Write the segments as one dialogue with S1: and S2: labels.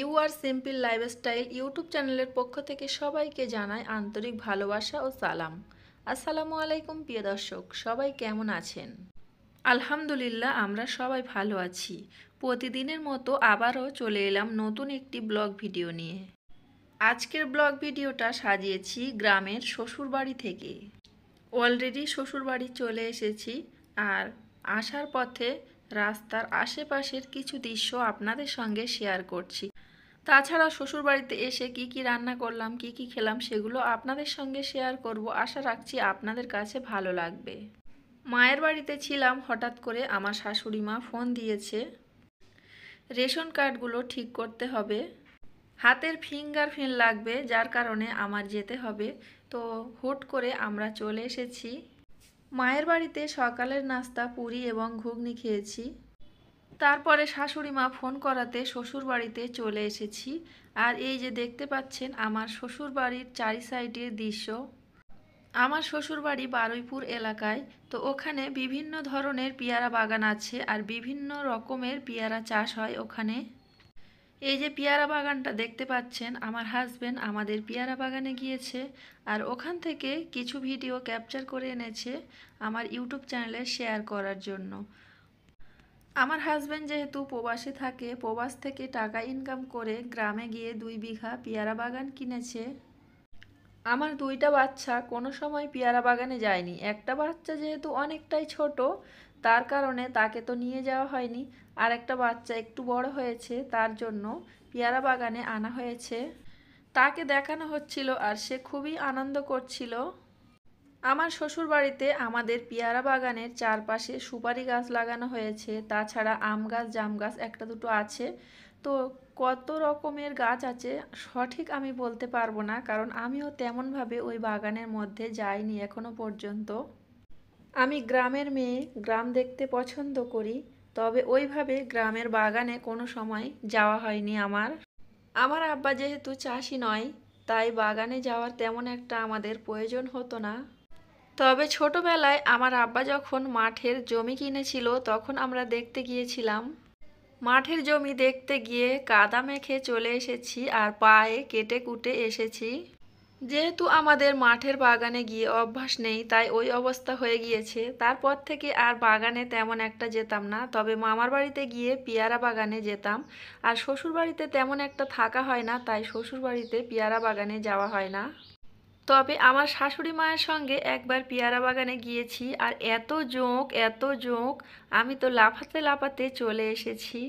S1: You are simple lifestyle YouTube চ্যানেলের পক্ষ থেকে সবাইকে জানাই আন্তরিক ভালোবাসা ও সালাম। আসসালামু আলাইকুম প্রিয় দর্শক, সবাই কেমন আছেন? আলহামদুলিল্লাহ, আমরা সবাই ভালো আছি। প্রতিদিনের মতো আবারও চলে এলাম নতুন একটি ব্লগ ভিডিও নিয়ে। আজকের ব্লগ ভিডিওটা সাজিয়েছি গ্রামের শ্বশুরবাড়ি থেকে। অলরেডি শ্বশুরবাড়ি চলে এসেছি, আর আসার পথে রাস্তার আশেপাশের কিছু দৃশ্য আপনাদের সঙ্গে শেয়ার করছি। তাছাড়া শ্বশুরবাড়িতে এসে কি কি রান্না করলাম, কি কি খেলাম, সেগুলো আপনাদের সঙ্গে শেয়ার করব। আশা রাখছি আপনাদের কাছে ভালো লাগবে। মায়ের বাড়িতে ছিলাম, হঠাৎ করে আমার শাশুড়ি মা ফোন দিয়েছে, রেশন কার্ডগুলো ঠিক করতে হবে, হাতের ফিঙ্গারপ্রিন্ট লাগবে, যার কারণে আমার যেতে হবে। তো হুট করে আমরা চলে এসেছি মায়ের বাড়িতে। সকালের নাস্তা পুরি এবং ঘুগনি খেয়েছি। তারপরে শাশুড়ি মা ফোন করাতে শ্বশুর বাড়িতে চলে এসেছি। আর এই যে দেখতে পাচ্ছেন আমার শ্বশুর বাড়ির চারি সাইডের দৃশ্য। আমার শ্বশুর বাড়ি বারুইপুর এলাকায়। তো ওখানে বিভিন্ন ধরনের পেয়ারা বাগান আছে, আর বিভিন্ন রকমের পেয়ারা চাষ হয় ওখানে। এই যে পেয়ারা বাগানটা দেখতে পাচ্ছেন, আমার হাজবেন্ড আমাদের পেয়ারা বাগানে গিয়েছে, আর ওখান থেকে কিছু ভিডিও ক্যাপচার করে এনেছে আমার ইউটিউব চ্যানেলে শেয়ার করার জন্য। আমার হাজবেন্ড যেহেতু প্রবাসে থাকে, প্রবাস থেকে টাকা ইনকাম করে গ্রামে গিয়ে 2 বিঘা পেয়ারা বাগান কিনেছে। আমার 2টা বাচ্চা কোনো সময় পেয়ারা বাগানে যায়নি। একটা বাচ্চা যেহেতু অনেকটাই ছোট, তার কারণে তাকে তো নিয়ে যাওয়া হয়নি। আর একটা বাচ্চা একটু বড় হয়েছে, তার জন্য পেয়ারা বাগানে আনা হয়েছে। তাকে দেখানো হচ্ছিল, আর সে খুবই আনন্দ করছিল। আমার শ্বশুর বাড়িতে আমাদের পেয়ারা বাগানের চারপাশে সুপারি গাছ লাগানো হয়েছে, তাছাড়া আম গাছ, জাম গাছ একটা দুটো আছে। তো কত রকমের গাছ আছে সঠিক আমি বলতে পারবো না, কারণ আমিও তেমনভাবে ওই বাগানের মধ্যে যাইনি এখনো পর্যন্ত। আমি গ্রামের মেয়ে, গ্রাম দেখতে পছন্দ করি, তবে ওইভাবে গ্রামের বাগানে কোনো সময় যাওয়া হয়নি আমার। আমার আব্বা যেহেতু চাষি নয়, তাই বাগানে যাওয়ার তেমন একটা আমাদের প্রয়োজন হতো না। তবে ছোটবেলায় আমার আব্বা যখন মাঠের জমি কিনেছিল, তখন আমরা দেখতে গিয়েছিলাম। মাঠের জমি দেখতে গিয়ে কাদা মেখে চলে এসেছি, আর পায়ে কেটে কুটে এসেছি। যেহেতু আমাদের মাঠের বাগানে গিয়ে অভ্যাস নেই, তাই ওই অবস্থা হয়ে গিয়েছে। তারপর থেকে আর বাগানে তেমন একটা যেতাম না, তবে মামার বাড়িতে গিয়ে পেয়ারা বাগানে যেতাম। আর শ্বশুর বাড়িতে তেমন একটা থাকা হয় না, তাই শ্বশুর বাড়িতে পেয়ারা বাগানে যাওয়া হয় না। তবে আমার শাশুড়ি মায়ের সঙ্গে একবার পেয়ারা বাগানে গিয়েছি, আর এত ঝোঁক, এত ঝোঁক, আমি তো লাফাতে লাফাতে চলে এসেছি।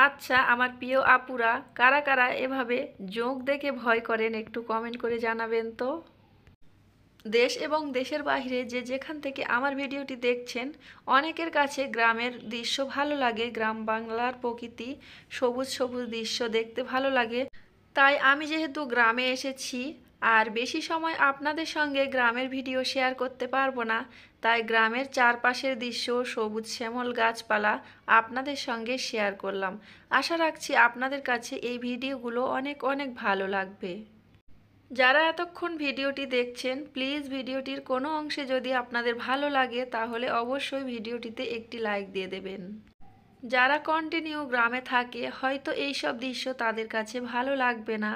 S1: আচ্ছা, আমার প্রিয় আপুরা কারা কারা এভাবে ঝোঁক দেখে ভয় করেন, একটু কমেন্ট করে জানাবেন তো। দেশ এবং দেশের বাইরে যে যেখান থেকে আমার ভিডিওটি দেখছেন, অনেকের কাছে গ্রামের দৃশ্য ভালো লাগে, গ্রাম বাংলার প্রকৃতি, সবুজ সবুজ দৃশ্য দেখতে ভালো লাগে। তাই আমি যেহেতু গ্রামে এসেছি, আর বেশি সময় আপনাদের সঙ্গে গ্রামের ভিডিও শেয়ার করতে পারবো না, তাই গ্রামের চারপাশের দৃশ্য, সবুজ শ্যামল গাছপালা আপনাদের সঙ্গে শেয়ার করলাম। আশা রাখছি আপনাদের কাছে এই ভিডিওগুলো অনেক অনেক ভালো লাগবে। যারা এতক্ষণ ভিডিওটি দেখছেন, প্লিজ ভিডিওটির কোনো অংশে যদি আপনাদের ভালো লাগে, তাহলে অবশ্যই ভিডিওটিতে একটি লাইক দিয়ে দেবেন। যারা কন্টিনিউ গ্রামে থাকে, হয়তো এইসব দৃশ্য তাদের কাছে ভালো লাগবে না।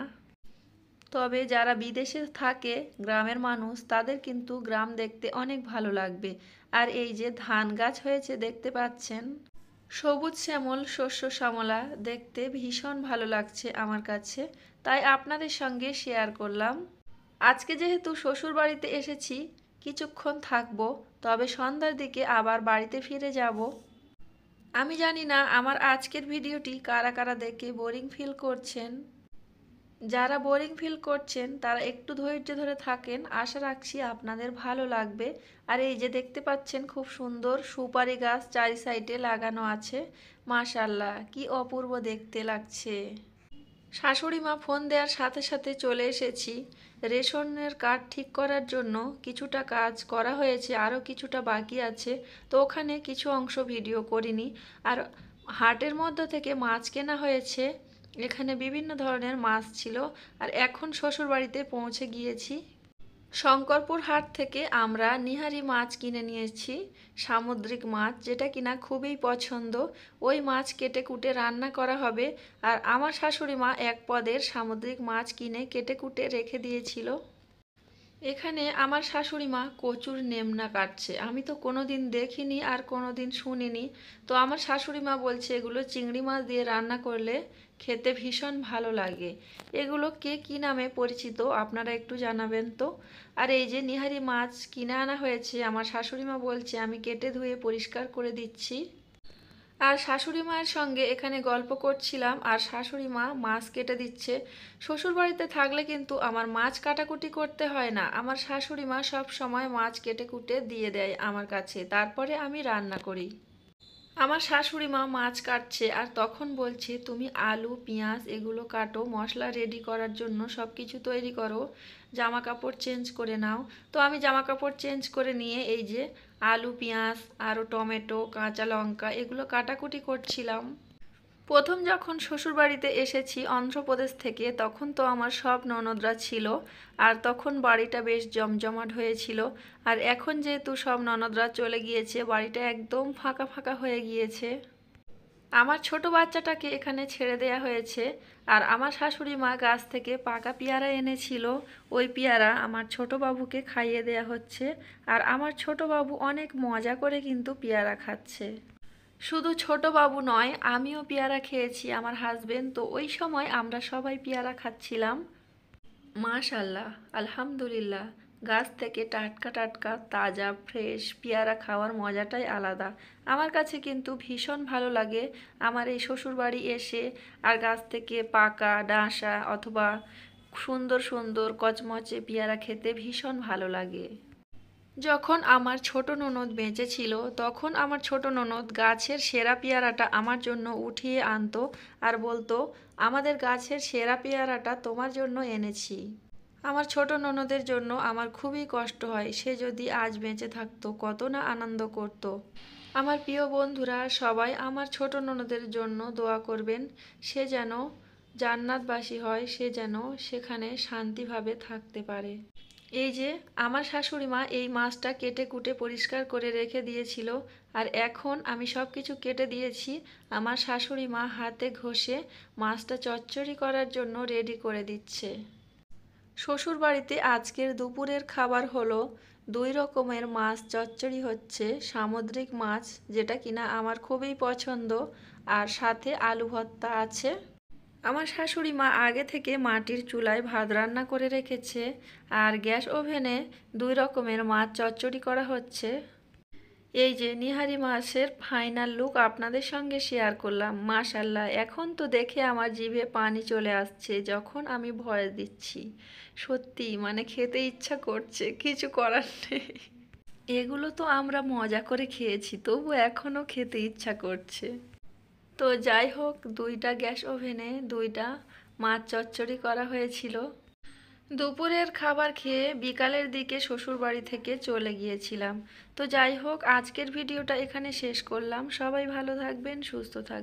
S1: তবে যারা বিদেশে থাকে গ্রামের মানুষ, তাদের কিন্তু গ্রাম দেখতে অনেক ভালো লাগবে। আর এই যে ধান গাছ হয়েছে দেখতে পাচ্ছেন, সবুজ শ্যামল শস্য শ্যামলা, দেখতে ভীষণ ভালো লাগছে আমার কাছে, তাই আপনাদের সঙ্গে শেয়ার করলাম। আজকে যেহেতু শ্বশুর বাড়িতে এসেছি, কিছুক্ষণ থাকবো, তবে সন্ধ্যার দিকে আবার বাড়িতে ফিরে যাব। আমি জানি না আমার আজকের ভিডিওটি কারা কারা দেখে বোরিং ফিল করছেন। যারা বোরিং ফিল করছেন তারা একটু ধৈর্য ধরে থাকেন, আশা রাখছি আপনাদের ভালো লাগবে। আর এই যে দেখতে পাচ্ছেন খুব সুন্দর সুপারি গাছ চারি সাইডে লাগানো আছে, মাশাআল্লাহ কি অপূর্ব দেখতে লাগছে। শাশুড়ি মা ফোন দেওয়ার সাথে সাথে চলে এসেছি। রেশনের কার্ড ঠিক করার জন্য কিছুটা কাজ করা হয়েছে, আরও কিছুটা বাকি আছে। তো ওখানে কিছু অংশ ভিডিও করিনি। আর হাটের মধ্যে থেকে মাছ কেনা হয়েছে, এখানে বিভিন্ন ধরনের মাছ ছিল। আর এখন শ্বশুর বাড়িতে পৌঁছে গিয়েছি। শঙ্করপুর হাট থেকে আমরা নিহারি মাছ কিনে নিয়েছি, সামুদ্রিক মাছ, যেটা কিনা খুবই পছন্দ। ওই মাছ কেটে কুটে রান্না করা হবে। আর আমার শাশুড়ি মা এক পদের সামুদ্রিক মাছ কিনে কেটে কুটে রেখে দিয়েছিল। এখানে আমার শাশুড়ি মা কচুর নেমনা কাটছে। আমি তো কোনোদিন দেখিনি আর কোনোদিন শুনিনি। তো আমার শাশুড়ি মা বলছে এগুলো চিংড়ি মাছ দিয়ে রান্না করলে খেতে ভীষণ ভালো লাগে। এগুলো কে কী নামে পরিচিত আপনারা একটু জানাবেন তো। আর এই যে নিহারি মাছ কিনে আনা হয়েছে, আমার শাশুড়ি মা বলছে আমি কেটে ধুয়ে পরিষ্কার করে দিচ্ছি। আর শাশুড়ি মায়ের সঙ্গে এখানে গল্প করছিলাম আর শাশুড়ি মা মাছ কেটে দিচ্ছে। শ্বশুর বাড়িতে থাকলে কিন্তু আমার মাছ কাটাকুটি করতে হয় না, আমার শাশুড়ি মা সব সময় মাছ কেটে কুটে দিয়ে দেয় আমার কাছে, তারপরে আমি রান্না করি। আমার শাশুড়ি মা মাছ কাটছে আর তখন বলছে তুমি আলু পেঁয়াজ এগুলো কাটো, মশলা রেডি করার জন্য সব কিছু তৈরি করো, জামা কাপড় চেঞ্জ করে নাও। তো আমি জামা কাপড় চেঞ্জ করে নিয়ে এই যে আলু পেঁয়াজ আরও টমেটো কাঁচা লঙ্কা এগুলো কাটাকুটি করছিলাম। প্রথম যখন শ্বশুরবাড়িতে এসেছি অন্ধ্রপ্রদেশ থেকে, তখন তো আমার সব ননদরা ছিল আর তখন বাড়িটা বেশ জমজমাট হয়েছিল। আর এখন যেহেতু সব ননদরা চলে গিয়েছে, বাড়িটা একদম ফাঁকা ফাঁকা হয়ে গিয়েছে। আমার ছোট বাচ্চাটাকে এখানে ছেড়ে দেয়া হয়েছে। আর আমার শাশুড়ি মা গাছ থেকে পাকা পেয়ারা এনেছিল, ওই পেয়ারা আমার ছোট বাবুকে খাইয়ে দেয়া হচ্ছে। আর আমার ছোট বাবু অনেক মজা করে কিন্তু পেয়ারা খাচ্ছে। শুধু ছোট বাবু নয়, আমিও পেয়ারা খেয়েছি, আমার হাজবেন্ড তো ওই সময় আমরা সবাই পেয়ারা খাচ্ছিলাম। মাশাল্লাহ, আলহামদুলিল্লাহ, গাছ থেকে টাটকা টাটকা তাজা ফ্রেশ পেয়ারা খাওয়ার মজাটাই আলাদা। আমার কাছে কিন্তু ভীষণ ভালো লাগে আমার এই শ্বশুরবাড়ি এসে আর গাছ থেকে পাকা ডাঁশা অথবা সুন্দর সুন্দর কচমচে পেয়ারা খেতে ভীষণ ভালো লাগে। যখন আমার ছোট ননদ বেঁচে ছিল তখন আমার ছোট ননদ গাছের সেরা পেয়ারাটা আমার জন্য উঠিয়ে আনতো আর বলতো আমাদের গাছের সেরা পেয়ারাটা তোমার জন্য এনেছি। আমার ছোট ননদের জন্য আমার খুবই কষ্ট হয়, সে যদি আজ বেঁচে থাকতো কত না আনন্দ করতো। আমার প্রিয় বন্ধুরা সবাই আমার ছোট ননদের জন্য দোয়া করবেন, সে যেন জান্নাতবাসী হয়, সে যেন সেখানে শান্তিভাবে থাকতে পারে। এই যে আমার শাশুড়ি মা এই মাছটা কেটে কুটে পরিষ্কার করে রেখে দিয়েছিল আর এখন আমি সব কিছু কেটে দিয়েছি। আমার শাশুড়ি মা হাতে ঘষে মাছটা চচ্চড়ি করার জন্য রেডি করে দিচ্ছে। শ্বশুর বাড়িতে আজকের দুপুরের খাবার হলো 2 রকমের মাছ চচ্চড়ি হচ্ছে, সামুদ্রিক মাছ যেটা কিনা আমার খুবই পছন্দ, আর সাথে আলু ভর্তা আছে। আমার শাশুড়ি মা আগে থেকে মাটির চুলায় ভাত রান্না করে রেখেছে আর গ্যাস ওভেনে 2 রকমের মাছ চচ্চড়ি করা হচ্ছে। এই যে নিহারি মাছের ফাইনাল লুক আপনাদের সঙ্গে শেয়ার করলাম। মাশাল্লাহ, এখন তো দেখে আমার জিভে পানি চলে আসছে যখন আমি ভয়েস দিচ্ছি। সত্যি মানে খেতে ইচ্ছা করছে, কিছু করার নেই। এগুলো তো আমরা মজা করে খেয়েছি, তবু এখনও খেতে ইচ্ছা করছে। তো যাই হোক, 2টা গ্যাস ওভেনে 2টা মাছ চচ্চড়ি করা হয়েছিল। দুপুরের খাবার খেয়ে বিকালের দিকে শ্বশুর বাড়ি থেকে চলে গিয়েছিলাম। তো যাই হোক, আজকের ভিডিওটা এখানে শেষ করলাম। সবাই ভালো থাকবেন, সুস্থ থাকবেন।